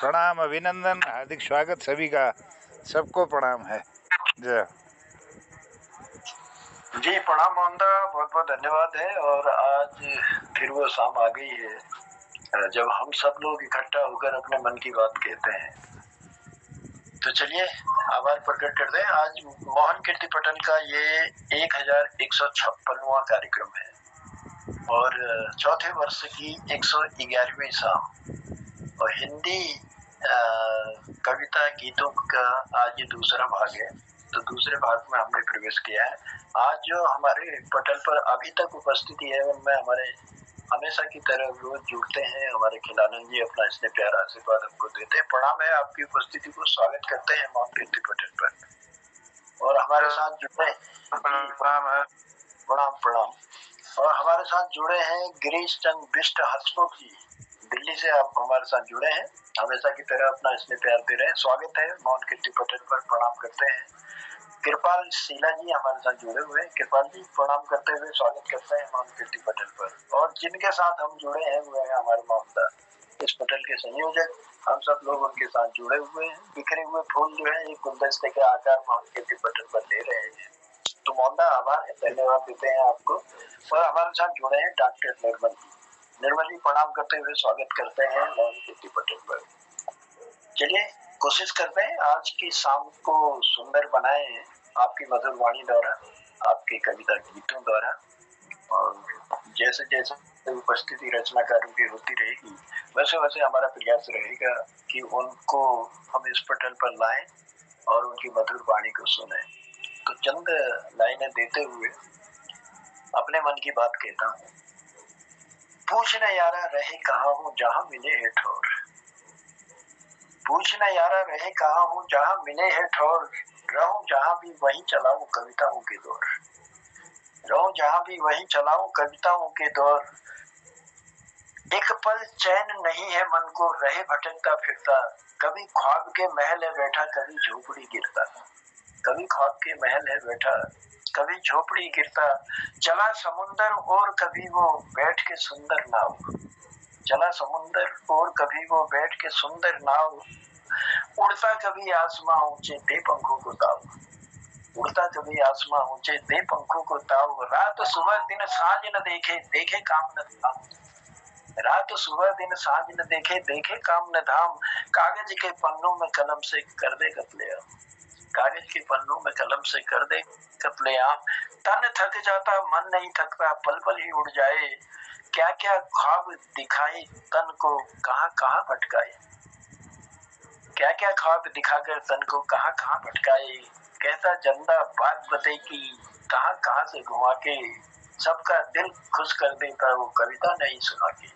प्रणाम, अभिनंदन, हार्दिक स्वागत सभी का। सबको प्रणाम है। जय। जी प्रणाम मोहनदा, बहुत बहुत धन्यवाद है। और आज फिर वो शाम आ गई है जब हम सब लोग इकट्ठा होकर अपने मन की बात कहते हैं। तो चलिए आभार प्रकट करते हैं। आज मोहन कीर्ति पटल का ये 1156वां कार्यक्रम है और चौथे वर्ष की 111वीं शाम और हिंदी कविता गीतों का आज ये दूसरा भाग है। तो दूसरे भाग में हमने प्रवेश किया है। आज जो हमारे पटल पर अभी तक उपस्थिति है उनमें हमारे हमेशा की तरह रोज जुड़ते हैं हमारे खिलानंद जी, अपना स्नेह प्यारा आशीर्वाद हमको देते हैं। प्रणाम है, आपकी उपस्थिति को स्वागत करते हैं मोहन कीर्ति पटल पर। और हमारे साथ जुड़े प्रणाम है, प्रणाम प्रणाम। और हमारे साथ जुड़े हैं गिरीश चंद बिष्ट हसमुख जी, दिल्ली से आप हमारे साथ जुड़े हैं। हमेशा की तरह अपना स्नेह प्यार दे रहे हैं। स्वागत है मोहन कीर्ति पटल पर, प्रणाम करते हैं। कृपाल शीला जी हमारे साथ जुड़े हुए हैं। कृपाल जी प्रणाम करते हुए स्वागत करते हैं मोहन कीर्ति पटल पर। और जिनके साथ हम जुड़े हैं वो है हमारे मोहनदा, इस पटल के संयोजक। हम सब लोग उनके साथ जुड़े हुए हैं। बिखरे हुए फूल जो है एक गुलदस्ते के आकार मोहन कीर्ति पटल पर ले रहे हैं। तो मोहनदा आभार है, धन्यवाद देते हैं आपको। और हमारे साथ जुड़े हैं डॉक्टर निर्मल जी। निर्मल जी प्रणाम करते हुए स्वागत करते हैं मोहन कीर्ति पटल पर। चलिए कोशिश करते हैं आज की शाम को सुंदर बनाए आपकी मधुर वाणी द्वारा, आपके कविता गीतों द्वारा। और जैसे जैसे उपस्थिति रचनाकारों की होती रहेगी वैसे वैसे हमारा प्रयास रहेगा कि उनको हम इस पटल पर लाएं और उनकी मधुर वाणी को सुने। तो चंद लाइनें देते हुए अपने मन की बात कहता हूँ। पूछना यारा रहे कहाँ हूँ जहाँ मिले है ठोर, पूछना यारा रहे कहाँ हूँ जहाँ मिले है ठोर, रहूं जहाँ भी वहीं चलाऊं कविताओं के दौर, रहूं जहाँ भी वहीं चलाऊं कविताओं के दौर। एक पल चैन नहीं है मन को रहे भटकता फिरता, कभी ख्वाब के महल है बैठा कभी झोपड़ी गिरता, कभी ख्वाब के महल है बैठा कभी झोपड़ी गिरता। चला समुंदर और कभी वो बैठ के सुंदर नाव, चला समुंदर और कभी वो बैठ के सुंदर नाव, उड़ता कभी आसमां ऊंचे दे पंखों को ताव, उड़ता कभी आसमां ऊंचे दे पंखों को ताव। रात सुबह दिन साँझ न देखे देखे काम न धाम, रात सुबह दिन साँझ न देखे देखे काम न धाम। कागज के पन्नों में कलम से कर दे कत्लेआम, कागज के पन्नों में कलम से कर दे कत्लेआम। तन थक जाता मन नहीं थकता पल पल ही उड़ जाए, क्या क्या ख्वाब दिखाए तन को कहाँ कहाँ भटकाए, क्या क्या ख्वाब दिखाकर तन को कहाँ कहाँ भटकाए। कहता जंदा बात बते की कहाँ कहाँ से घुमा के, सबका दिल खुश कर देता वो कविता नहीं सुना के,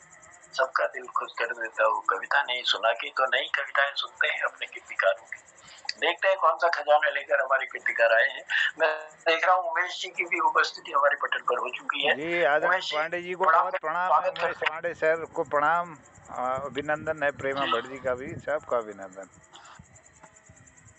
सबका दिल खुश कर देता वो कविता नहीं सुना के। तो नई कविताएं सुनते हैं अपने कीर्तिकारों की, देखते हैं कौन सा खजाना लेकर हमारे कीर्तिकार आए हैं। मैं देख रहा हूँ उमेश जी की भी उपस्थिति हमारे पटल पर हो चुकी है। जी आदरणीय पांडे जी को बहुत प्रणाम है। उमेश पांडे सर को प्रणाम, अभिनंदन है। प्रेमा भट्ट जी का भी सबका अभिनंदन।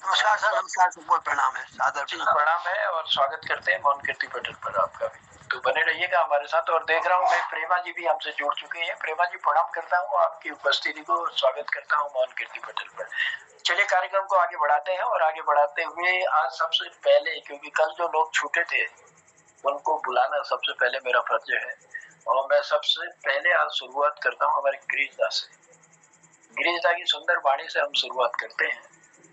नमस्कार सर, नमस्कार, बहुत प्रणाम है, सादर प्रणाम है और स्वागत करते हैं मोहन कीर्ति पटल पर आपका भी। तो बने रहिएगा हमारे साथ। और देख रहा हूँ मैं प्रेमा जी भी हमसे जुड़ चुके हैं। प्रेमा जी प्रणाम करता हूँ, आपकी उपस्थिति को स्वागत करता हूँ मोहन कीर्ति पटल पर। चलिए कार्यक्रम को आगे बढ़ाते हैं और आगे बढ़ाते हुए आज सबसे पहले, क्योंकि कल जो लोग छूटे थे उनको बुलाना सबसे पहले मेरा फर्ज है, और मैं सबसे पहले आज शुरुआत करता हूँ हमारे गिरीश दा से। गिरीश दा की सुंदर वाणी से हम शुरुआत करते हैं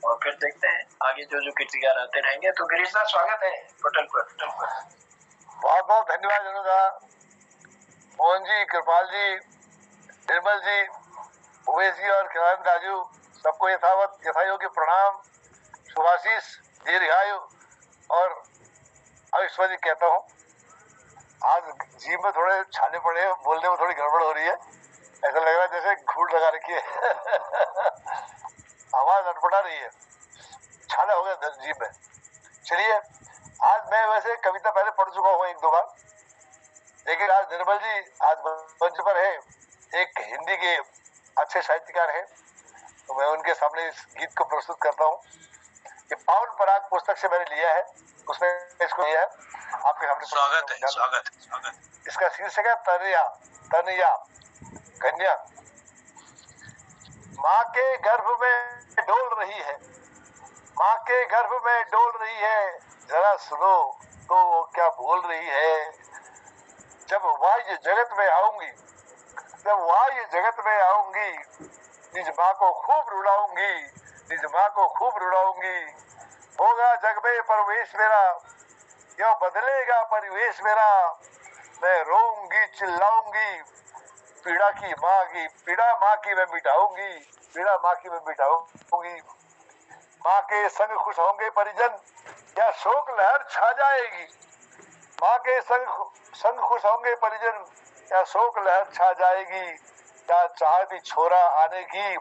और फिर देखते हैं आगे जो जो कीर्तिकार आते रहेंगे। तो गिरीश दा स्वागत है पटल पर। बहुत बहुत धन्यवाद अनुदा, मोहन जी, कृपाल जी, निर्मल जी, उमेश जी और किरण राजू, सबको यथायोग्य प्रणाम, शुभाशीष, दीर्घायु और आयुष्मान कहता हूँ। आज जीभ में थोड़े छाने पड़े, बोलने में थोड़ी गड़बड़ हो रही है, ऐसा लग रहा है जैसे घूट लगा रखी है आवाज अटपटा रही है, छाना हो गया जीभ में। चलिए, आज मैं वैसे कविता पहले पढ़ चुका हूँ एक दो बार, लेकिन आज निर्मल जी आज मंच पर है, एक हिंदी के अच्छे साहित्यकार हैं, तो मैं उनके सामने इस गीत को प्रस्तुत करता हूँ। ये पावन पराग पुस्तक से मैंने लिया है, उसमें इसको लिया है, आपके सामने स्वागत है, स्वागत स्वागत। इसका शीर्षक है तनया तनया कन्या। माँ के गर्भ में डोल रही है, माँ के गर्भ में डोल रही है, जरा सुनो तो वो क्या बोल रही है। जब वाह्य जगत में आऊंगी, जब वाह्य जगत में आऊंगी, निज माँ को खूब रुलाऊंगी, निज माँ को खूब रुलाऊंगी। होगा जग में प्रवेश मेरा, क्यों बदलेगा परिवेश मेरा। मैं रोऊंगी चिल्लाऊंगी, पीड़ा माँ की मैं मिटाऊंगी, पीड़ा माँ की मैं मिटाऊंगी। माँ के संग खुश होंगे परिजन, क्या शोक लहर छा जाएगी। माँ के संग खुश होंगे परिजन, क्या शोक लहर छा जाएगी। क्या चाहती छोरा आने की,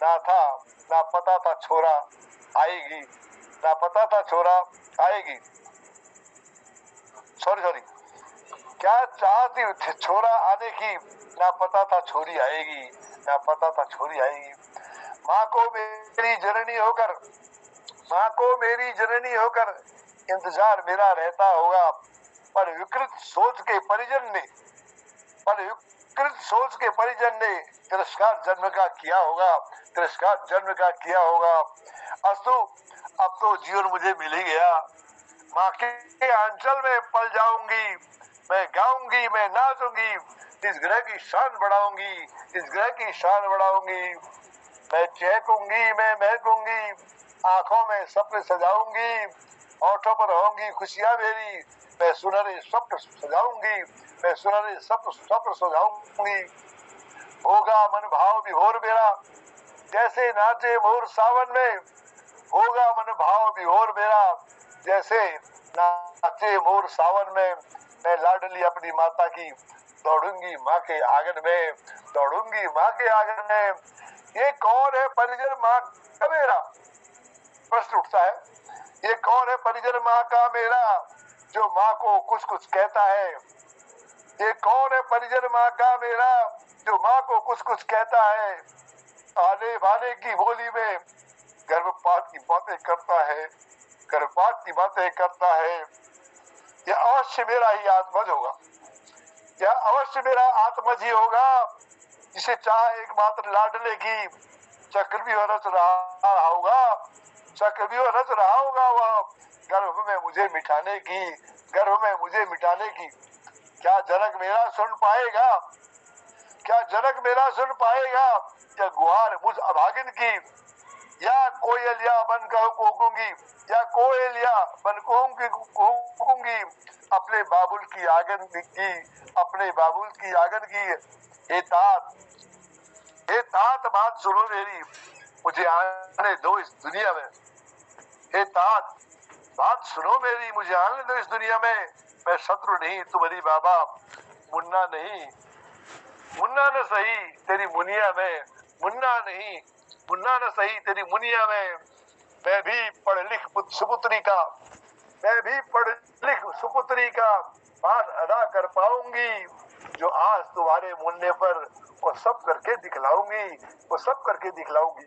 ना था ना पता था छोरा आएगी, ना पता था छोरा आएगी। सॉरी, क्या चाहती छोरा आने की, ना पता था छोरी आएगी, ना पता था छोरी आएगी। माँ को मेरी जननी होकर, माँ को मेरी जननी होकर इंतजार मेरा रहता होगा। पर विकृत सोच के परिजन ने, पर विकृत सोच के परिजन ने तिरस्कार जन्म का किया होगा, तिरस्कार जन्म का किया होगा। अस्तु अब तो जीवन मुझे मिल ही गया, माँ के आंचल में पल जाऊंगी। मैं गाऊंगी, मैं नाचूंगी, इस ग्रह की शान बढ़ाऊंगी, इस ग्रह की शान बढ़ाऊंगी। मैं चहकूंगी, मैं महकूंगी, आंखों में सपने सजाऊंगी, होठों पर होंगी खुशियां मेरी। मैं सुनहरे स्वप्न सजाऊंगी, मैं सुनहरे स्वप्न सजाऊंगी। होगा मन भाव विभोर मेरा, जैसे नाचे मोर सावन में। होगा मन भाव विभोर मेरा, जैसे नाचे मोर सावन में। मैं लाडली अपनी माता की, दौड़ूंगी माँ के आंगन में, दौड़ूंगी माँ के आंगन में। ये कौन है परिजन माँ का मेरा, प्रश्न उठता है। ये कौन है परिजन माँ का मेरा, जो माँ को कुछ कुछ कहता है। ये कौन है परिजन माँ का मेरा, जो माँ को कुछ कुछ कहता है। आने वाले की बोली में गर्भपात की बातें करता है, गर्भपात की बातें करता है। यह अवश्य मेरा ही आत्मज होगा, यह अवश्य मेरा आत्मज ही होगा, जिसे चाह एकमात्र लाडले की चक्रव्यूह रच रहा होगा, चक्रव्यूह रच रहा होगा वह गर्भ में मुझे मिटाने की, गर्भ में मुझे मिटाने की। क्या जनक मेरा सुन पाएगा, क्या जनक मेरा सुन पाएगा, या गुहार मुझ अभागिन की। या कोयलिया बन कर कूकूंगी, या कोयलिया बन कूकूंगी अपने बाबुल की आंगन की, अपने बाबुल की आंगन की। हे तात बात सुनो मेरी, मुझे आने दो इस दुनिया में। हे तात बात सुनो मेरी, मुझे आने दो इस दुनिया में। मैं शत्रु नहीं तुम्हारी बाबा, मुन्ना नहीं, मुन्ना न सही तेरी मुनिया में, मुन्ना नहीं, मुन्ना न सही तेरी मुनिया में। मैं भी पढ़ लिख सुपुत्री का, मैं भी पढ़ लिख सुपुत्री का पाठ अदा कर पाऊंगी। जो आज तुम्हारे मुन्ने पर वो सब करके दिखलाऊंगी, वो सब करके दिखलाऊंगी।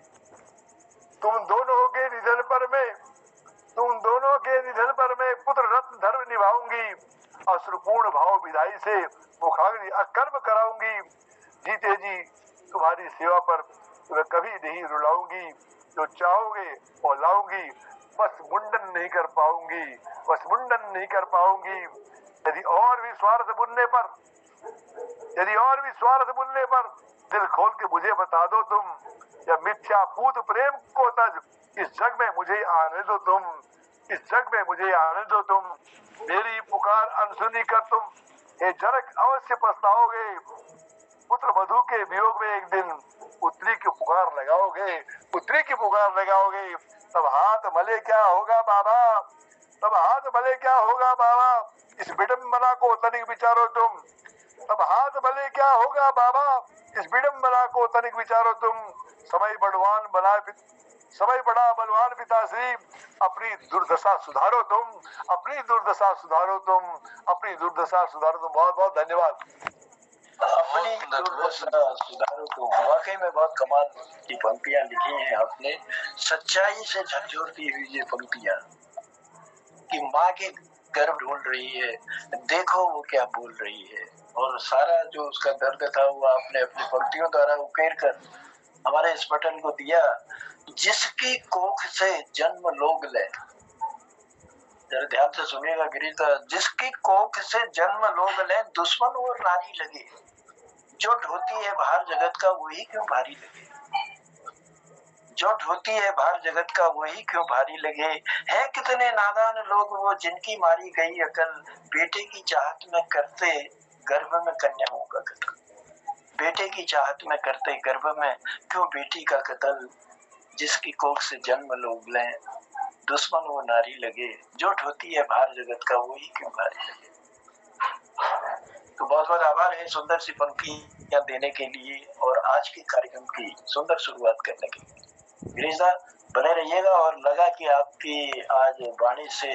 तुम दोनों के निधन पर मैं, तुम दोनों के निधन पर मैं पुत्र रत्न धर्म निभाऊंगी। अश्रुपूर्ण भाव विदाई से मुखाग्नि अकर्म कराऊंगी। जीते जी तुम्हारी सेवा पर तुम्हें कभी नहीं रुलाऊंगी। जो चाहोगे वो लाऊंगी, बस मुंडन नहीं कर पाऊंगी, बस मुंडन नहीं कर पाऊंगी। यदि और भी स्वार्थ बुनने पर, यदि और भी स्वार्थ बुनने पर दिल खोल के मुझे बता दो तुम। या मिथ्या पूत प्रेम को तज इस जग में मुझे आने दो तुम, इस जग में मुझे आने दो तुम। मेरी पुकार अनसुनी कर तुम हे जनक अवश्य पछताओगे। पुत्र वधु के वियोग में एक दिन पुत्री की पुकार लगाओगे, पुत्री की पुकार लगाओगे। तब हाथ भले क्या होगा बाबा, तब हाथ भले क्या होगा बाबा, इस विडंबना को तनिक विचारो तुम। तब हाथ भले क्या होगा बाबा, इस विडंबना को तनिक विचारो तुम। समय बलवान बना, समय बड़ा बलवान पिताश्री, अपनी दुर्दशा सुधारो तुम, अपनी दुर्दशा सुधारो तुम, अपनी दुर्दशा सुधारो तुम। बहुत बहुत धन्यवाद। अपनी दुर्दशा सुधारो तुम, वाकई में बहुत कमाल की पंक्तियां लिखी हैं आपने। सच्चाई से झकझोरती हुई ये पंक्तियां कि माँ के गर्भ ढूंढ रही है, देखो वो क्या बोल रही है। और सारा जो उसका दर्द था वो आपने अपनी पंक्तियों द्वारा उकेर कर हमारे इस पटल को दिया, जिसकी कोख से जन्म लोग ले। जरा ध्यान से सुनिएगा गिरीश, जिसकी कोख से जन्म लोग ले, दुश्मन और नारी लगे, जो ढोती है भार जगत का वही क्यों भारी लगे, जो ढोती है भार जगत का वही क्यों भारी लगे। है कितने नादान लोग वो जिनकी मारी गई अकल, बेटे की चाहत में करते गर्भ में कन्याओं का कत्ल, बेटे की चाहत में करते गर्भ में क्यों बेटी का कत्ल, जिसकी कोख से जन्म लोग लें, दुश्मन वो नारी लगे, जो ढोती है भार जगत का वही क्यों भारी लगे। तो बहुत बहुत आभार है सुंदर सी पंक्तियां देने के लिए और आज के कार्यक्रम की सुंदर शुरुआत करने के लिए। गिरीश दा बने रहिएगा, और लगा कि आपकी आज वाणी से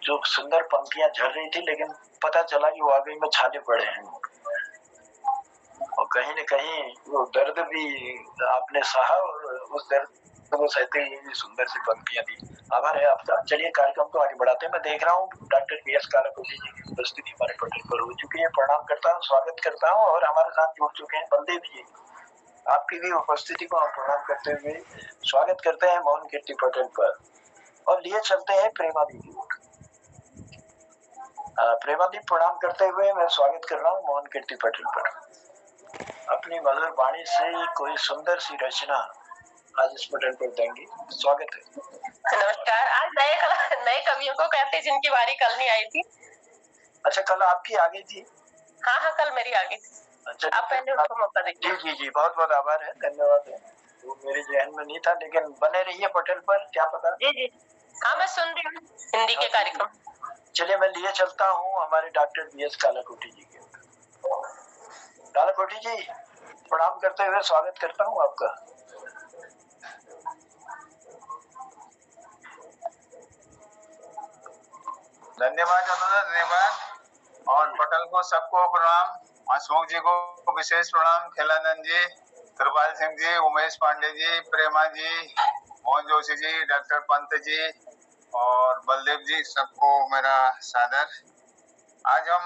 जो सुंदर पंक्तियां झड़ रही थी, लेकिन पता चला कि वाकई में छाले पड़े हैं, और कहीं न कहीं वो दर्द भी आपने सहा, और उस दर्द को सहते हुए भी सुंदर सी पंक्तियां दी। आभार है आपका। चलिए कार्यक्रम को आगे बढ़ाते हैं। मैं देख रहा हूँ डॉक्टर बीएस कालाकोटी जी की उपस्थिति हमारे पटल पर हो चुकी है। प्रणाम करता हूँ, स्वागत करता हूँ, और हमारे साथ जुड़ चुके हैं बलदेव जी, आपकी भी उपस्थिति को हम प्रणाम करते हुए स्वागत करते हैं मोहन कीर्ति पटल पर, और लिए चलते हैं प्रेमा दी की ओर। प्रेमा दी प्रणाम करते हुए मैं स्वागत कर रहा हूँ मोहन कीर्ति पटल पर। अपनी मधुर वाणी से कोई सुंदर सी रचना आज इस पटल पर देंगे, स्वागत है। नमस्कार। आज नए कवियों को कहते हैं जिनकी बारी कल नहीं आई थी। अच्छा, कल आपकी आ गई थी? हाँ, कल मेरी आ गई थी। अच्छा, आप पहले उनको मौका दीजिए। जी जी, बहुत बहुत आभार है, धन्यवाद है। वो मेरे जहन में नहीं था, लेकिन बने रहिए पटल पर, क्या पता। जी, हाँ मैं सुन रही हूँ हिंदी के कार्यक्रम। चलिए मैं लिए चलता हूँ हमारे डॉक्टर बीएस कालाकोटी जी के। कालाकोटी जी प्रणाम करते हुए स्वागत करता हूँ आपका। धन्यवाद अनुराग, धन्यवाद। और पटल को सबको प्रणाम, हसमुख जी को विशेष प्रणाम, खेलानंद जी, कृपाल सिंह जी, उमेश पांडे जी, प्रेमा जी, मोहन जोशी जी, डॉक्टर पंत जी और बलदेव जी, सबको मेरा सादर। आज हम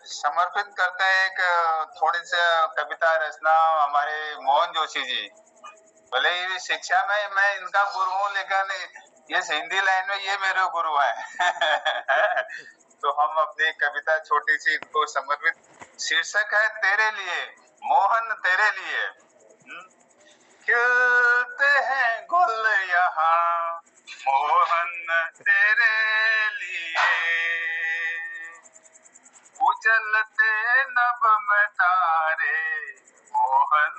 समर्पित करते हैं एक थोड़ी सी कविता रचना हमारे मोहन जोशी जी। भले ही शिक्षा में मैं इनका गुरु हूँ, लेकिन ये हिंदी लाइन में ये मेरे गुरु हैं। तो हम अपनी कविता छोटी सी इनको समर्पित, शीर्षक है तेरे लिए मोहन तेरे लिए। खिलते हैं गुल यहाँ मोहन तेरे लिए, उजलते नभ में तारे मोहन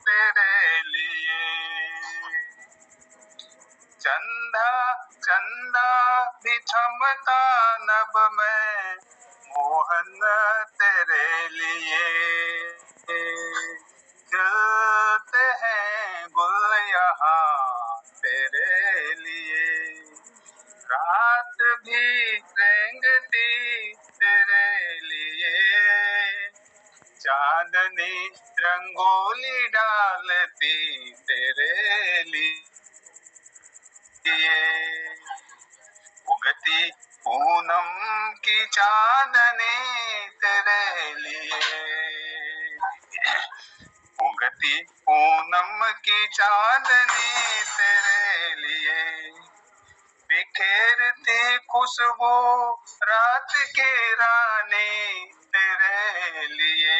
तेरे लिए, चंदा चंदा भी चमका नभ में मोहन तेरे लिए, खिलते हैं गुल यहाँ तेरे लिए, रात भी रेंगती तेरे लिए, चांदनी रंगोली डालती तेरे लिए, उगती पूनम की चांदनी तेरे लिए, उगती पूनम की चांदनी तेरे लिए, बिखेरती खुशबू रात की रानी तेरे लिए,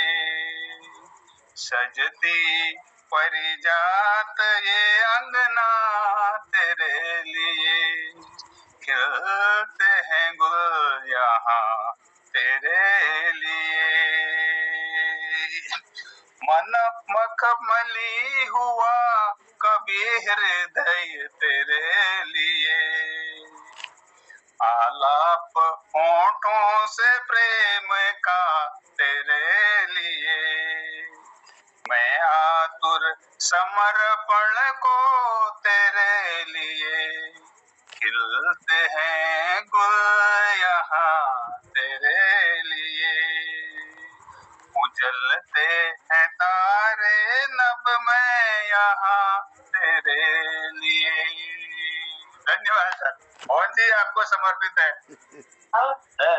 सजती परिजात ये अंगना तेरे लिए, खिलते हैं गुल यहाँ तेरे लिए, मन मखमली हुआ कभी हृदय तेरे लिए, आलाप होठों से प्रेम का तेरे लिए, मैं आतुर समर्पण को तेरे लिए, खिलते हैं गुल यहाँ तेरे लिए, उजलते हैं तारे नभ में यहाँ तेरे लिए। धन्यवाद। धन्यवाद सर। मोहन जी आपको समर्पित है।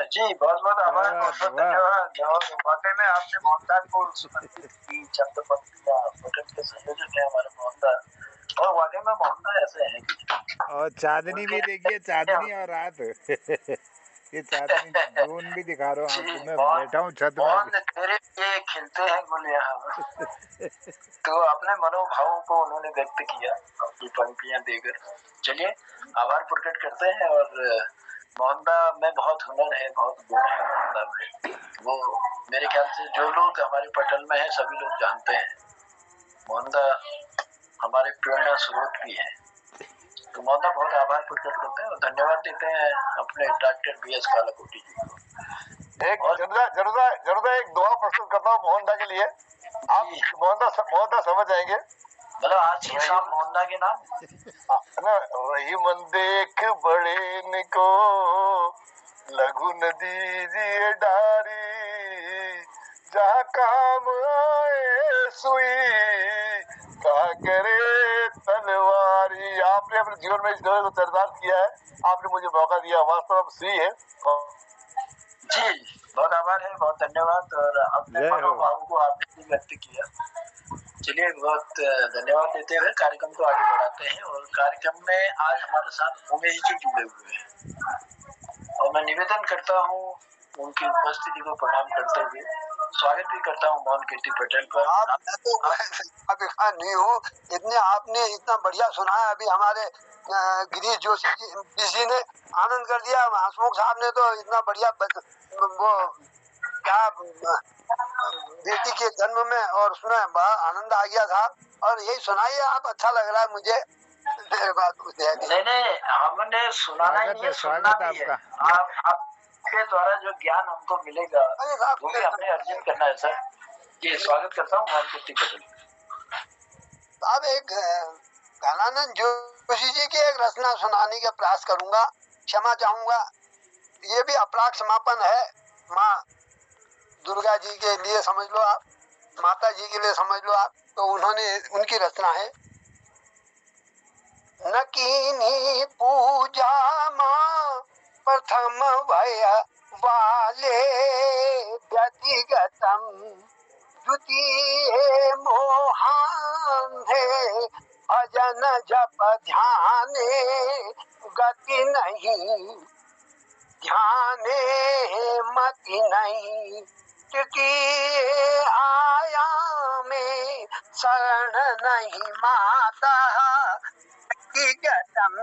जी बहुत बहुत आभार, वाह, बहुत बहुत वाह। धन्यवाद। और वाकई में आपने मोहनदास को समर्पित की शब्द पंक्तियां पटल के संयोजक है हमारे मोहनदास, और वाकई में मोहनदास ऐसे हैं। और चांदनी भी देखिए, चांदनी और रात ये चांदनी जून भी दिखा रहा हूँ आपको, मैं बैठा हूँ छत मोहन में। तेरे लिए खिलते हैं गुल यहाँ। तो अपने मनोभावों को उन्होंने व्यक्त किया अपनी पंक्तियां देकर। चलिए आभार प्रकट करते हैं। और मोहनदा में बहुत हुनर है, बहुत गुण है मोहनदा में। वो मेरे ख्याल से जो लोग हमारे पटल में हैं सभी लोग जानते हैं मोहनदा हमारे प्रेरणा स्रोत भी है। तो मोहनदा बहुत आभार प्रकट करते हैं और धन्यवाद देते हैं अपने डॉक्टर BS कालाकोटी जी को। एक जरूर एक दुआ प्रस्तुत करता हूँ मोहनदा के लिए। आप मोहनदा समझ जाएंगे। मतलब आज ही शाम मोहनदा के नाम ना, रही मन देख बड़े निको लघु नदी दिए डारी, जहाँ काम आए सुई कहा करे तलवारी। आपने अपने जीवन में इस जगह को चरितार्थ किया है, आपने मुझे मौका दिया, वास्तव में सुई है। जी बहुत आभार है, बहुत धन्यवाद। और अपने मनोभाव को आपने व्यक्त किया। चलिए बहुत धन्यवाद देते हुए कार्यक्रम को आगे बढ़ाते हैं। और कार्यक्रम में आज हमारे साथ उमेश जी जुड़े हुए हैं और मैं निवेदन करता हूँ उनकी उपस्थिति को प्रणाम करते हुए स्वागत भी करता हूँ मोहन कीर्ति पटेल पर। मैं तो नहीं हूँ, इतने आपने इतना बढ़िया सुनाया। अभी हमारे गिरीश जोशी जी ने आनंद कर दिया, हसमुख साहब ने तो इतना बढ़िया वो क्या बेटी के जन्म में और सुना, बड़ा आनंद आ गया था। और यही सुनाइए आप, अच्छा लग रहा है मुझे। नहीं हमने सुनाना ही है, सुनना भी है। आपके द्वारा जो ज्ञान हमको मिलेगा वो भी हमने अर्जित करना है सर। जी स्वागत करता हूँ मोहन कीर्ति पटेल। अब एक ज्ञानानंद जोशी जी की एक रचना सुनाने का प्रयास करूंगा, क्षमा चाहूंगा। ये भी अपराध समापन है, माँ दुर्गा जी के लिए समझ लो आप, माता जी के लिए समझ लो आप। तो उन्होंने उनकी रचना है। न कीनी पूजा माँ प्रथम भय वाले व्यतिगतम, द्वितीय मोहान है भजन जप ध्याने गति नहीं, ध्याने मति नहीं, तृतीय आयाम में शरण नहीं माता व्यक्तिगतम,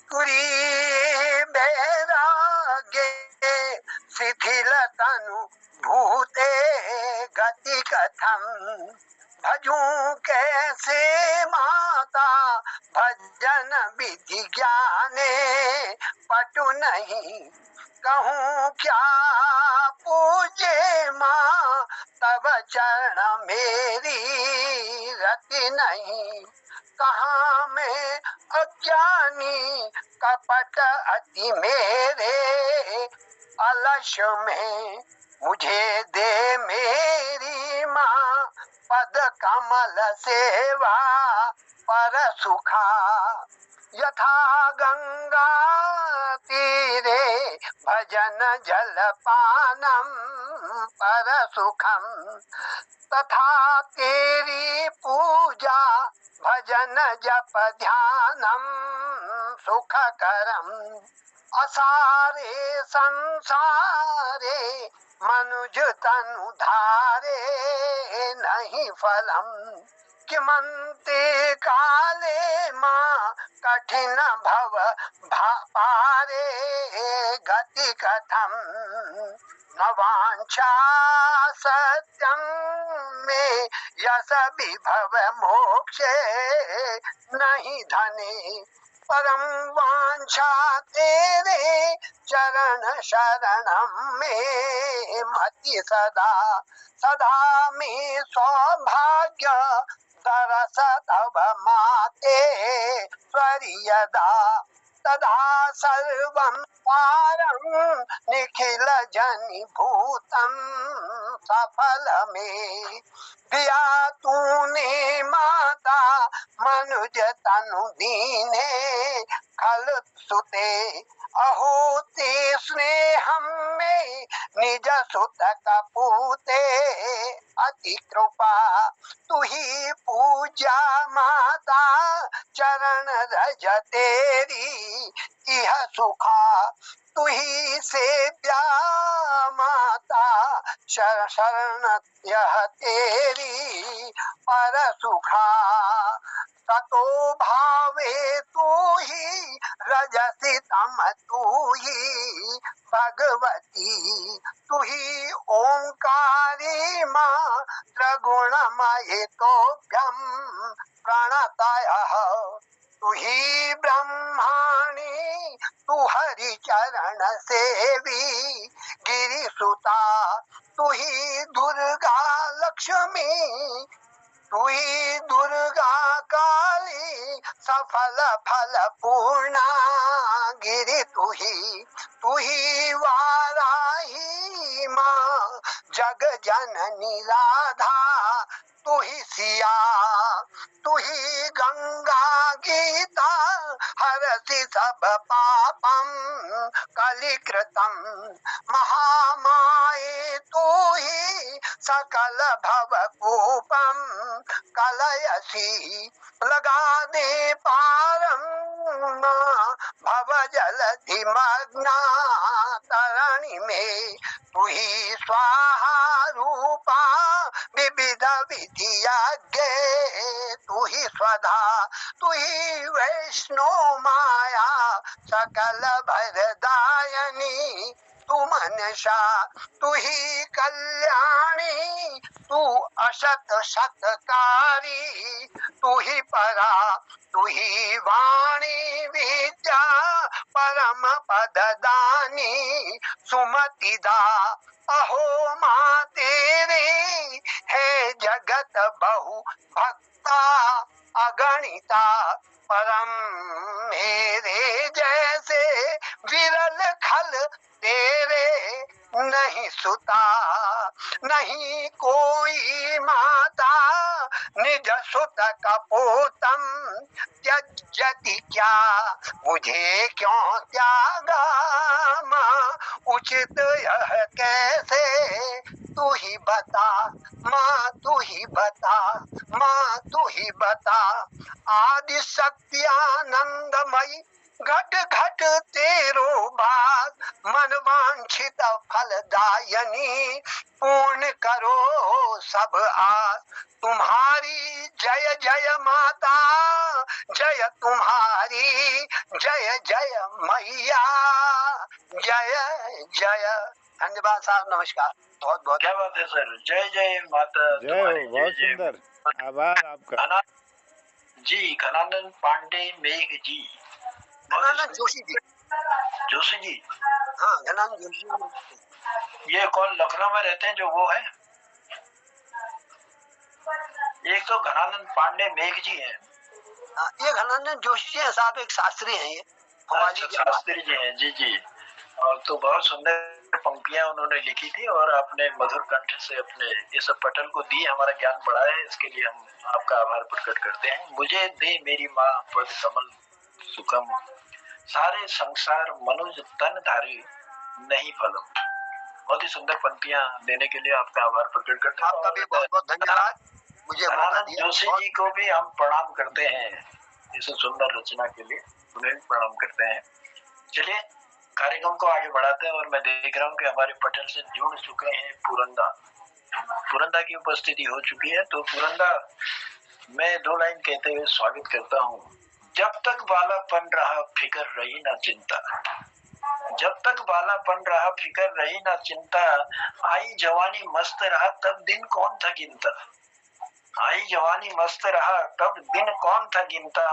पुरी बैरागे शिथिल तनु भूते गति कथम, भजूं कैसे माता भजन विधि ज्ञाने पटु नहीं, कहूँ क्या पूजे माँ तब चरण मेरी रति नहीं, कहाँ में अज्ञानी कपट अति मेरे, अलश में मुझे दे मेरी माँ पद कमल सेवा पर सुखा, यथा गंगा तीरे भजन जल पानम पर सुखम, तथा तेरी पूजा भजन जप ध्यानम सुख करम, असारे संसारे मनुज तनु धारे नहीं फलम, किमंते काले माँ कठिन भव पारे गति कथम, न वांछा सत्यम में यस विभव मोक्षे नहीं धने, परम वांछा तेरे चरण शरणम में मति सदा, सदा में सौभाग्य दरस तब माते स्वरियदा, तदा सर्वं पारं निखिल जनि भूतम सफल में, दिया तूने माता मनु मनुज तनु दीने खल सुते अहो ते स्नेहम में निज सुत कपूते अति कृपा तुही पूजा माता चरण रज तेरी इह सुखा तुही सेव्या माता शरण यह तेरी पर सुखा ततो भावे तू ही रजसी तम तू ही भगवती तू ही ओंकारी माँ त्रिगुणमय तोभ्यम प्रणतय तू ही ब्रह्माणी तू हरि चरण सेवी गिरिसुता तू ही दुर्गा लक्ष्मी तू ही दुर्गा काली सफल फल पूर्णा गिरि तू ही वाराही माँ जग जननी राधा तू ही सिया तू ही गंगा गीता हरसि सब पापम कलिकृतम महामाये तू ही सकल भव कूपम कलयसी लगा दे पारम भव जलधि मग्ना तरणी में तू ही स्वाहा रूपा विविध विधि यज्ञ तू ही स्वधा तू ही वैष्णो माया सकल भरदायनी तू मनसा तू ही कल्याणी तू अशत शतकारी तू ही परा तू ही वाणी विद्या परम पददानी सुमतिदा अहो माँ तेरे है जगत बहु भक्ता अगणिता परम मेरे जैसे विरल खल तेरे नहीं सुता नहीं कोई माता निज सुत कपूतम त्यजति क्या मुझे क्यों त्यागा माँ उचित यह कैसे तू ही बता माँ तू ही बता माँ तू ही बता आदि शक्ति आनंदमयी घट घट तेरो बात मन वांछित फलदायनी पूर्ण करो सब आस तुम्हारी जय जय माता जय तुम्हारी जय जय मैया जय जय। धन्यवाद साहब, नमस्कार। बहुत बहुत क्या बात है सर, जय जय माता जय तुम्हारी, हो, बहुत जय जय। सुंदर, आभार आपका। जी घनानंद पांडे मेघ जी, घनानंद जोशी जी। जोशी जी, हाँ घनानंद जोशी। ये कौन लखनऊ में रहते हैं जो वो है? एक तो घनानंद पांडे मेघ जी हैं। ये घनानंद जोशी है साहब, एक शास्त्री हैं ये। अच्छा, शास्त्री जी हैं, जी जी। और तो बहुत सुंदर पंक्तियां उन्होंने लिखी थी और आपने मधुर कंठ से अपने इस पटल को दी, हमारा ज्ञान बढ़ा है, इसके लिए हम आपका आभार प्रकट करते हैं। मुझे दे मेरी माँ पद कमल सुखम, सारे संसार मनुज तन धारी नहीं फलम। बहुत ही सुंदर पंक्तियां देने के लिए आपका आभार प्रकट करते हैं। आपका भी बहुत बहुत धन्यवाद। मुझे घनानंद जोशी जी को भी हम प्रणाम करते हैं इस सुंदर रचना के लिए, उन्हें भी प्रणाम करते हैं। चलिए कार्यक्रम को आगे बढ़ाते हैं और मैं देख रहा हूँ कि हमारे पटल से जुड़ चुके हैं पुरंदा की उपस्थिति हो चुकी है। तो पुरंदा, मैं दो लाइन कहते हुए स्वागत करता हूँ। जब तक बालापन रहा फिकर रही ना चिंता, जब तक बालापन रहा फिकर रही ना चिंता, आई जवानी मस्त रहा तब दिन कौन था गिनता, आई जवानी मस्त रहा तब दिन कौन था गिनता,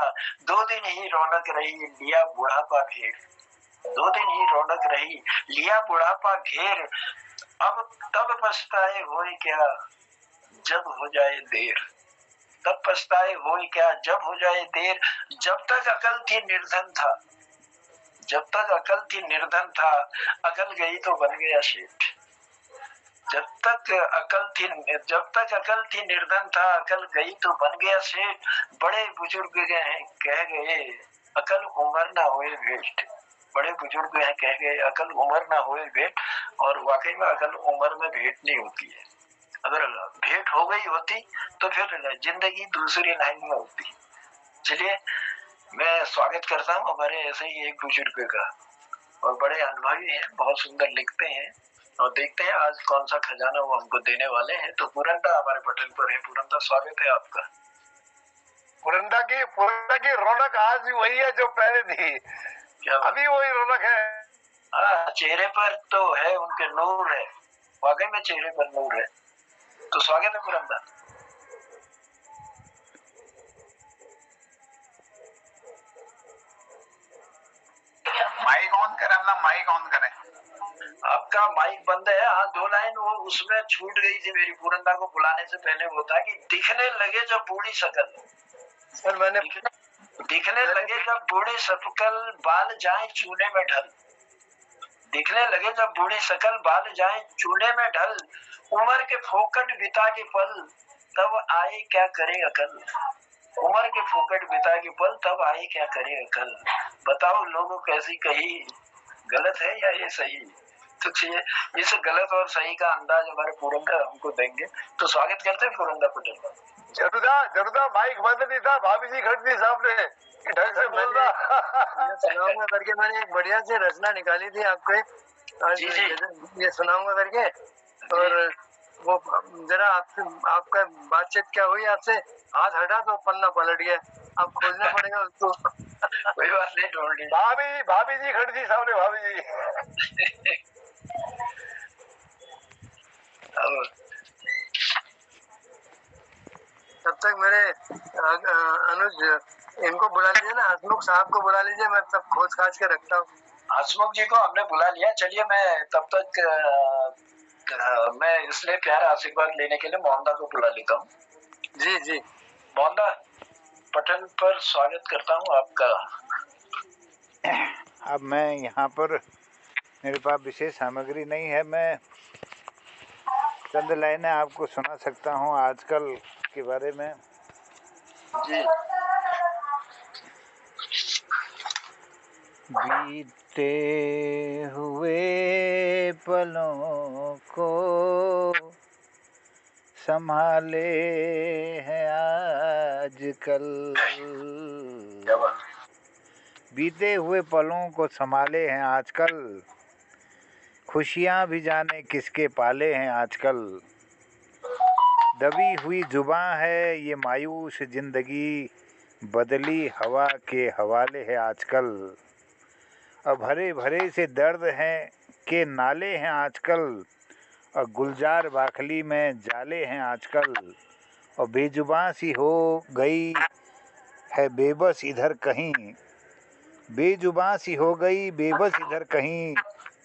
2 दिन ही रौनक रही लिया बुढ़ापा घेर, 2 दिन ही रौनक रही लिया बुढ़ापा घेर, अब तब पछताए होए क्या जब हो जाए देर, तब पछताए होए क्या जब हो जाए देर, जब तक अकल थी निर्धन था, जब तक अकल थी निर्धन था, अकल गई तो बन गया शेठ, जब तक अकल थी निर्धन था, अकल गई तो बन गया सेठ। बड़े बुजुर्ग कह गए अकल उम्र ना होए भेंट। बड़े बुजुर्ग कह गए अकल उम्र ना होए भेंट। और वाकई में अकल उम्र में भेंट नहीं होती है। अगर भेंट हो गई होती तो फिर जिंदगी दूसरी लाइन में होती। चलिए, मैं स्वागत करता हूँ हमारे ऐसे ही एक बुजुर्ग का, और बड़े अनुभवी हैं, बहुत सुंदर लिखते हैं। और देखते हैं आज कौन सा खजाना वो हमको देने वाले हैं। तो पुरंदा हमारे पटल पर है। पुरंदा, स्वागत है आपका। पुरंदा की रौनक आज भी वही है जो पहले थी। क्या अभी वही रौनक है। हाँ, चेहरे पर तो है, उनके नूर है, वाकई में चेहरे पर नूर है। तो स्वागत है पुरंदा। माइक ऑन करें ना, माइक ऑन करें। आपका माइक बंद है। हाँ, 2 लाइन वो उसमें छूट गई थी मेरी। पुरंदा को बुलाने से पहले वो था कि दिखने लगे जब बूढ़ी शकल। सर मैंने दिखने लगे जब बूढ़ी शकल, बाल जाए चूने में ढल। दिखने लगे जब बूढ़ी शकल, बाल जाए चूने में ढल। उम्र के फोकट बिता के पल, तब आए क्या करे अकल। उम्र के फोकट बिता के पल, तब आए क्या करे अकल। बताओ लोगों कैसी कही, गलत है या ये सही। तो इस गलत और सही का अंदाज हमारे पुरंदा हमको देंगे। तो स्वागत करते हैं पुरंदा पटेल। जरूदा माइक बंद नहीं था, भाभी जी खड़ी थी सामने कि ढंग से बोल रहा। सुनाऊंगा करके मैंने एक बढ़िया से रचना निकाली थी आपके, आज ये सुनाऊंगा करके। और वो जरा आपका बातचीत क्या हुई आपसे, हाथ हटा तो पन्ना पलट गया, अब खोजना पड़ेगा उसको। कोई बात नहीं, ढूंढ ली। भाभी जी खड़ी थी सामने, भाभी जी। तब तक मेरे अनुज इनको बुला लीजिए ना, हसमुख साहब को बुला लीजिए, मैं तब खोज खाज के रखता हूँ। हसमुख जी को हमने बुला लिया। चलिए, मैं तब तक मैं इसलिए प्यार आशीर्वाद लेने के लिए मोहनदा को बुला लेता हूँ। जी जी मोहनदा, पटल पर स्वागत करता हूँ आपका। अब मैं यहाँ पर, मेरे पास विशेष सामग्री नहीं है, मैं चंद लाइनें आपको सुना सकता हूँ आजकल के बारे में। जी। बीते हुए पलों को संभाले हैं आजकल। बीते हुए पलों को संभाले हैं आजकल, खुशियाँ भी जाने किसके पाले हैं आजकल। दबी हुई जुबां है ये मायूस जिंदगी, बदली हवा के हवाले है आजकल। अब हरे भरे से दर्द हैं के नाले हैं आजकल, और गुलजार बाखली में जाले हैं आजकल। और बेजुबां सी हो गई है बेबस इधर कहीं, बेजुबां सी हो गई बेबस इधर कहीं,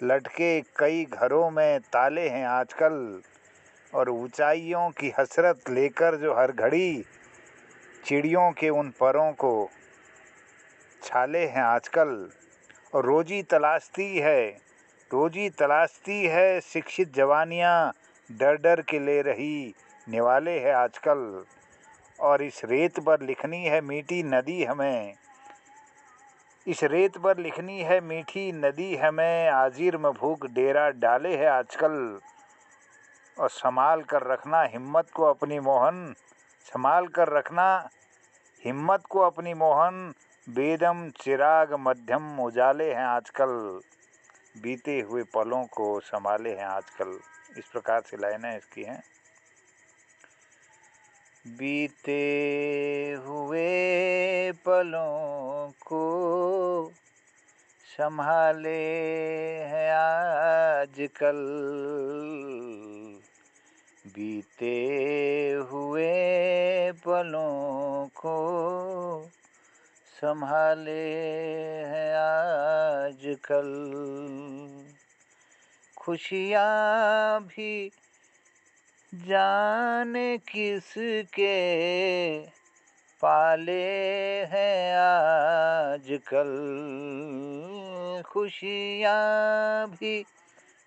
लटके कई घरों में ताले हैं आजकल। और ऊंचाइयों की हसरत लेकर जो हर घड़ी चिड़ियों के उन परों को छाले हैं आजकल। और रोजी तलाशती है शिक्षित जवानियाँ, डर डर के ले रही निवाले है आजकल। और इस रेत पर लिखनी है मीठी नदी हमें, इस रेत पर लिखनी है मीठी नदी हमें, आजिर में भूख डेरा डाले है आजकल। और संभाल कर रखना हिम्मत को अपनी मोहन, संभाल कर रखना हिम्मत को अपनी मोहन, बेदम चिराग मध्यम उजाले हैं आजकल। बीते हुए पलों को संभाले हैं आजकल। इस प्रकार से लाइनें इसकी हैं। बीते हुए पलों को संभाले हैं आजकल, बीते हुए पलों को संभाले हैं आजकल। खुशियाँ भी जाने किसके पाले हैं आजकल, खुशियाँ भी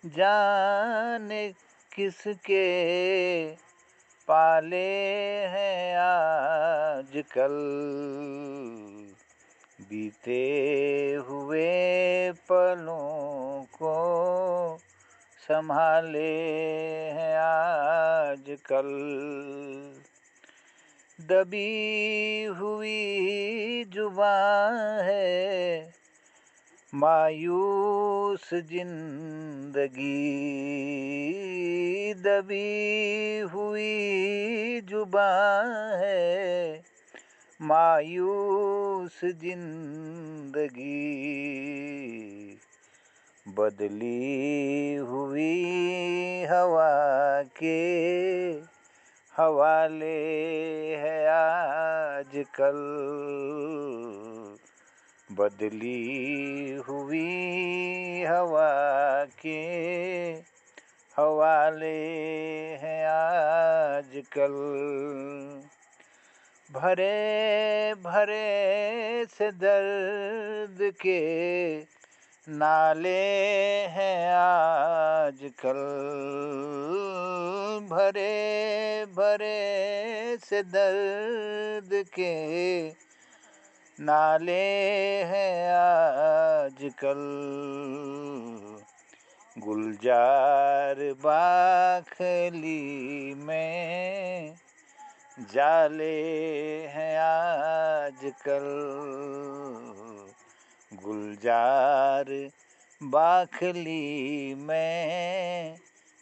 जाने किसके पाले हैं आजकल, बीते हुए पलों को संभाले हैं आजकल। दबी हुई जुबां है मायूस जिंदगी, दबी हुई जुबां है मायूस जिंदगी, बदली हुई हवा के हवाले है आजकल, बदली हुई हवा के हवाले हैं आजकल। भरे भरे से दर्द के नाले हैं आजकल, भरे भरे से दर्द के नाले हैं आजकल, गुलजार बाखली में जाले हैं आजकल, गुलजार बाखली में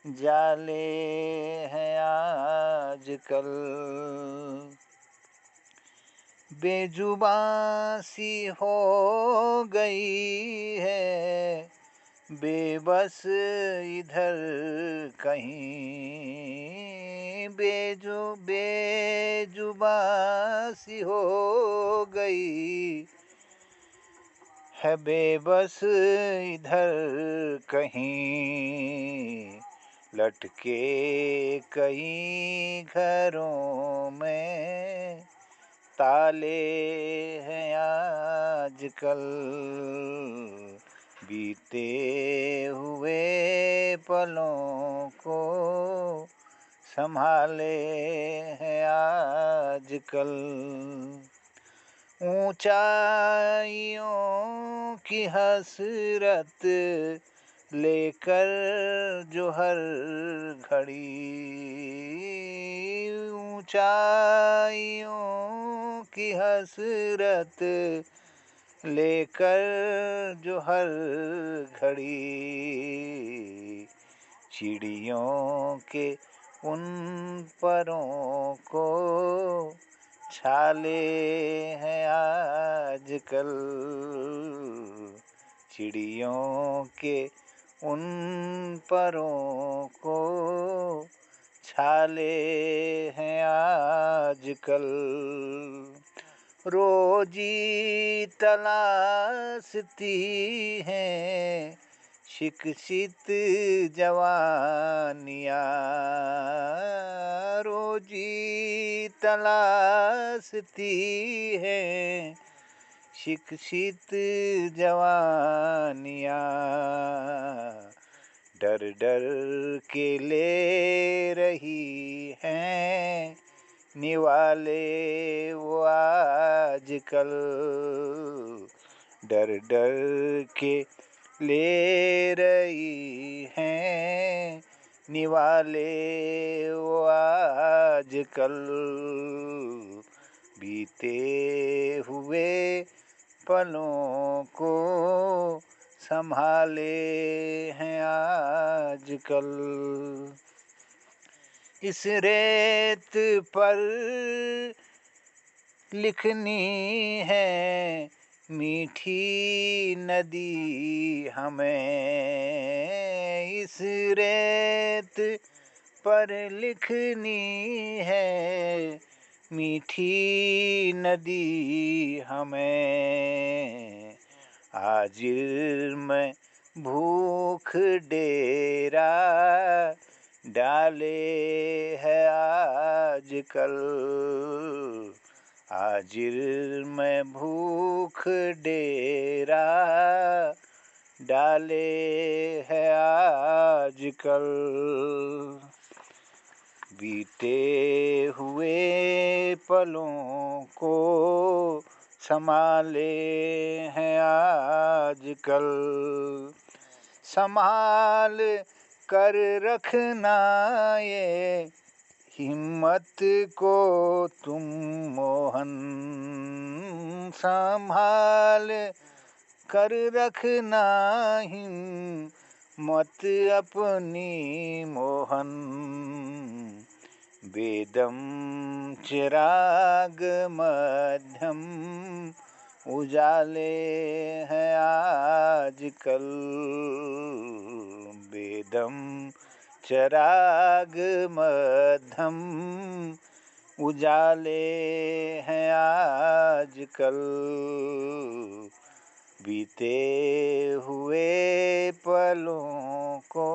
जाले हैं आजकल। बेजुबां सी हो गई है बेबस इधर कहीं, बेजुबां सी हो गई है बेबस इधर कहीं, लटके कई घरों में ताले हैं आजकल, बीते हुए पलों को संभाले हैं आजकल। ऊंचाइयों की हसरत लेकर जो हर घड़ी, ऊंचाइयों की हसरत लेकर जो हर घड़ी, चिड़ियों के उन परों को छाले हैं आजकल, चिड़ियों के उन परों को छाले हैं आजकल। रोजी तलाशती हैं शिक्षित जवानियाँ, रोजी तलाशती हैं शिक्षित जवानियाँ, डर डर के ले रही हैं निवाले वो आजकल, डर डर के ले रही हैं निवाले वो आजकल, बीते हुए पलों को संभाले हैं आजकल। इस रेत पर लिखनी है मीठी नदी हमें, इस रेत पर लिखनी है मीठी नदी हमें, आजिर में भूख डेरा डाले है आजकल, आजिर में भूख डेरा डाले है आजकल। बीते हुए पलों को संभाले हैं आजकल, संभाल कर रखना ये हिम्मत को तुम मोहन, संभाल कर रखना हिम्मत अपनी मोहन। वेदम चिराग मध्यम उजाले हैं आजकल, वेदम चिराग मध्यम उजाले हैं आजकल, बीते हुए पलों को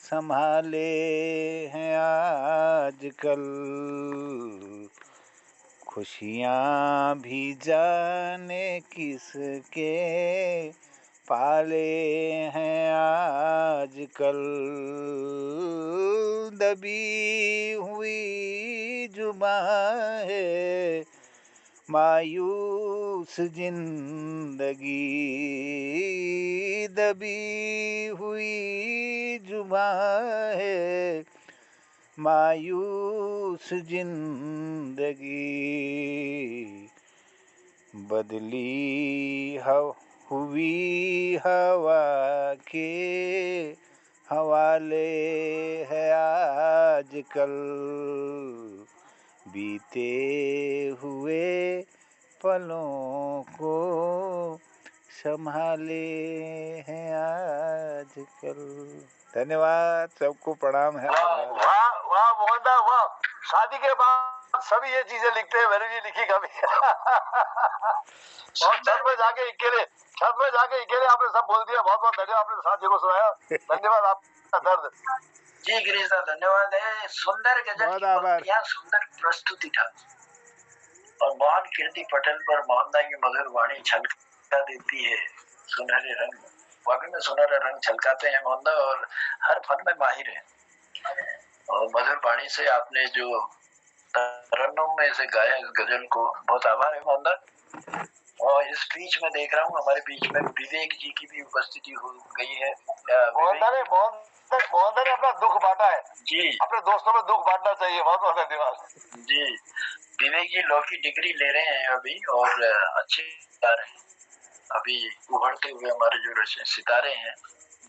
संभाले हैं आजकल। खुशियाँ भी जाने किसके पाले हैं आजकल, दबी हुई जुबां है मायूस जिंदगी, दबी हुई जुबां है मायूस जिंदगी, बदली हुई हवा के हवाले है आजकल, बीते हुए पलों को संभाले हैं आजकल। धन्यवाद, सबको प्रणाम है। वाह वाह मोहनदा वाह। शादी के बाद सभी ये चीजें लिखते हैं, वेलू जी लिखी कभी। और छत में जाके अकेले आपने सब बोल दिया। बहुत बहुत धन्यवाद, आपने साथी को सुनाया। धन्यवाद आपका दर्द। जी गिरीश दा धन्यवाद है। सुंदर गजल की पंक्तियां, सुंदर प्रस्तुति था और मोहन कीर्ति पटल पर मोहनदा की मधुर वाणी छलका देती है सुनहरे रंग। वाकई में सुनहरा रंग छलकाते हैं मोहनदा और हर फन में माहिर है। और मधुर वाणी से आपने जो तरन्नुम में से गाया इस गजल को, बहुत आभार है मोहनदा। और इस बीच में देख रहा हूँ हमारे बीच में विवेक जी की भी उपस्थिति हो गई है। मोहनदा ने अपना दुख बांटा है जी, अपने दोस्तों में दुख बांटना चाहिए। बहुत बहुत धन्यवाद जी। विवेक जी लॉ की डिग्री ले रहे हैं अभी और अच्छे गा रहे हैं। अभी उभरते हुए हमारे जो सितारे हैं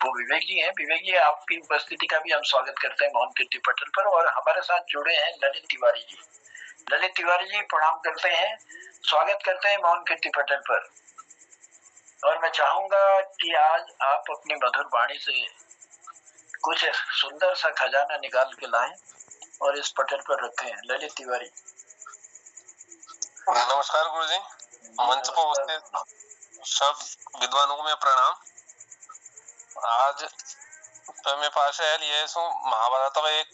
वो विवेक जी हैं। विवेक जी आपकी उपस्थिति का भी हम स्वागत करते हैं मोहन कीर्ति पटल पर। और हमारे साथ जुड़े हैं ललित तिवारी जी। ललित तिवारी जी प्रणाम करते हैं, स्वागत करते हैं मोहन कीर्ति पटल पर। और मैं चाहूंगा कि आज आप अपनी मधुर वाणी से कुछ सुंदर सा खजाना निकाल के लाएं और इस पटल पर रखें। ललित तिवारी। नमस्कार गुरुजी, मंच पर उपस्थित सब विद्वानों को मैं प्रणाम। आज तो मेरे पास है ये सो महाभारत में एक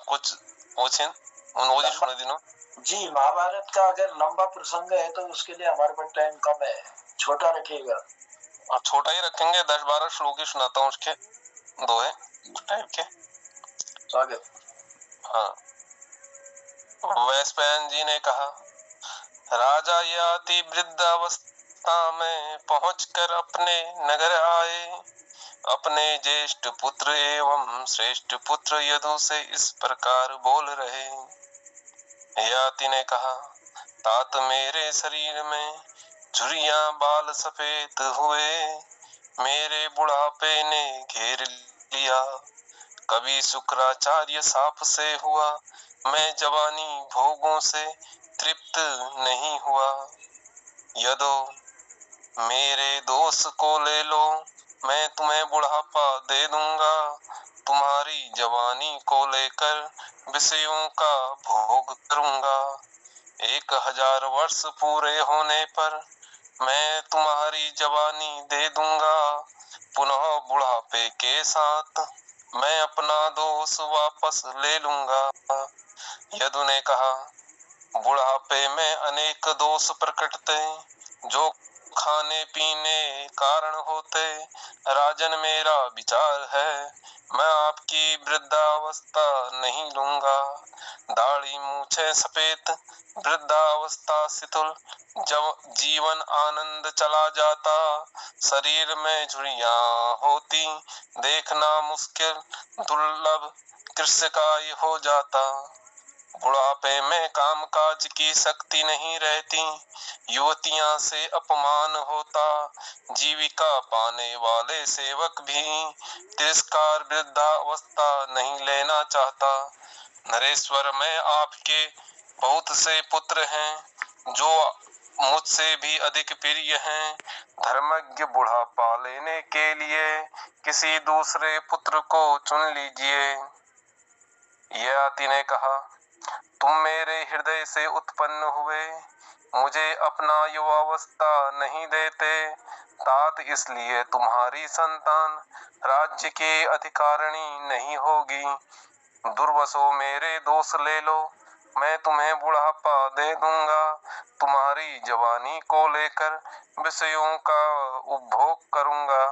कुछ क्वेश्चन उनको जी सुन दिनो। जी, महाभारत का अगर लंबा प्रसंग है तो उसके लिए हमारे पास टाइम कम है, छोटा रखिएगा। आप छोटा ही रखेंगे, 10-12 श्लोक ही सुनाता हूँ उसके, दो है टाइप के। स्वागत। हाँ, वैश्वायन जी ने कहा, राजा याति वृद्धावस्था में पहुंचकर अपने नगर आए। अपने ज्येष्ठ पुत्र एवं श्रेष्ठ पुत्र यदु से इस प्रकार बोल रहे। याति ने कहा, तात मेरे शरीर में झुर्रियां बाल सफेद हुए, मेरे बुढ़ापे ने घेर लिया। कभी शुक्राचार्य साप से हुआ, मैं जवानी भोगों से तृप्त नहीं हुआ। यदो मेरे दोष को ले लो, मैं तुम्हें बुढ़ापा दे दूंगा। तुम्हारी जवानी को लेकर विषयों का भोग करूंगा। 1000 वर्ष पूरे होने पर मैं तुम्हारी जवानी दे दूंगा। पुनः बुढ़ापे के साथ मैं अपना दोष वापस ले लूंगा। यदु ने कहा, बुढ़ापे में अनेक दोष प्रकटते जो खाने पीने कारण होते। राजन मेरा विचार है, मैं आपकी वृद्धावस्था नहीं लूंगा। दाढ़ी मूछें सफेद, वृद्धावस्था शिथिल, जब जीवन आनंद चला जाता, शरीर में झुर्रियां होती, देखना मुश्किल दुर्लभ कृष्यकाय हो जाता। बुढ़ापे में कामकाज की शक्ति नहीं रहती, युवतियां से अपमान होता, जीविका पाने वाले सेवक भी तिरस्कार वृद्धावस्था नहीं लेना चाहता। नरेश्वर में आपके बहुत से पुत्र हैं जो मुझसे भी अधिक प्रिय हैं। धर्मज्ञ बुढ़ापा लेने के लिए किसी दूसरे पुत्र को चुन लीजिए। ययाति ने कहा, तुम मेरे हृदय से उत्पन्न हुए, मुझे अपना युवावस्था नहीं देते। तात इसलिए तुम्हारी संतान राज्य के अधिकारिणी नहीं होगी। दुर्वसो मेरे दोष ले लो, मैं तुम्हें बुढ़ापा दे दूंगा। तुम्हारी जवानी को लेकर विषयों का उपभोग करूंगा।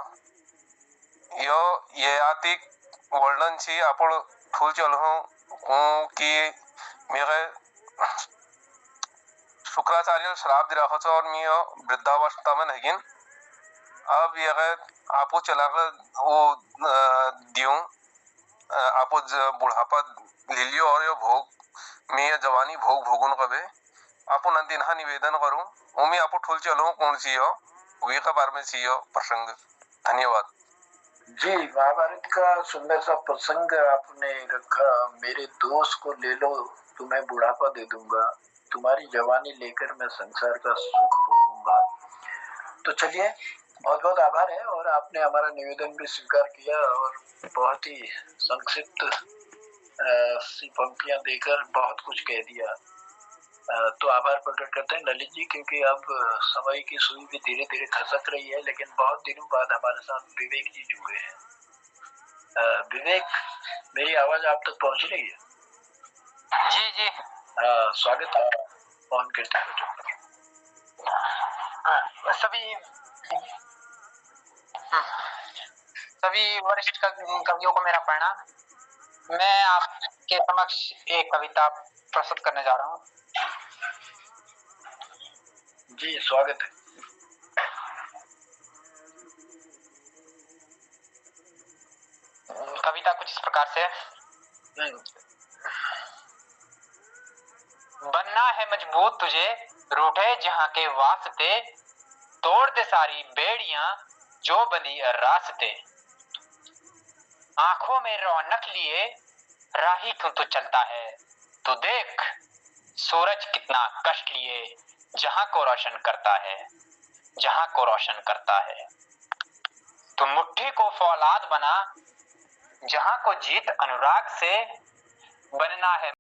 ययाति वर्णन छी आपण थोल चलो कि मेरे शुक्राचार्य श्राप दे रखा था और मैं वृद्धावस्था में नहीं। अब यह आपो चला कर वो दियों आपो बुढ़ापा ले लियो और यो भोग मैं जवानी भोग भोगुन कबे आपो नंदिनहा निवेदन करूं उम्मीद आपो ठुल चलो कौन सी हो वे का बार में सी हो प्रसंग। धन्यवाद जी। महाभारत का सुंदर सा प्रसंग आपने रखा। मेरे दोस्त को ले लो, तुम्हें बुढ़ापा दे दूंगा, तुम्हारी जवानी लेकर मैं संसार का सुख भोगूंगा। तो चलिए, बहुत बहुत आभार है और आपने हमारा निवेदन भी स्वीकार किया और बहुत ही संक्षिप्त सी पंक्तियां देकर बहुत कुछ कह दिया। तो आभार प्रकट करते हैं ललित जी, क्योंकि अब समय की सुई भी धीरे धीरे खसक रही है, लेकिन बहुत दिनों बाद हमारे साथ विवेक जी जुड़े हैं। विवेक, मेरी आवाज आप तक पहुंच रही है? जी जी। स्वागत है ऑन कीर्ति प्रोजेक्ट पर। सभी वरिष्ठ कवियों को मेरा प्रणाम। मैं आपके समक्ष एक कविता प्रस्तुत करने जा रहा हूँ। जी स्वागत है। कविता कुछ इस प्रकार से। बनना है मजबूत तुझे, रूठे जहां के वास्ते, तोड़ दे सारी बेड़ियां जो बंधी रास्ते। आंखों में रौनक लिए राही क्यों तू चलता है, तू देख सूरज कितना कष्ट लिए जहां को रोशन करता है, जहां को रोशन करता है। तू मुट्ठी को फौलाद बना, जहां को जीत अनुराग से बनना है।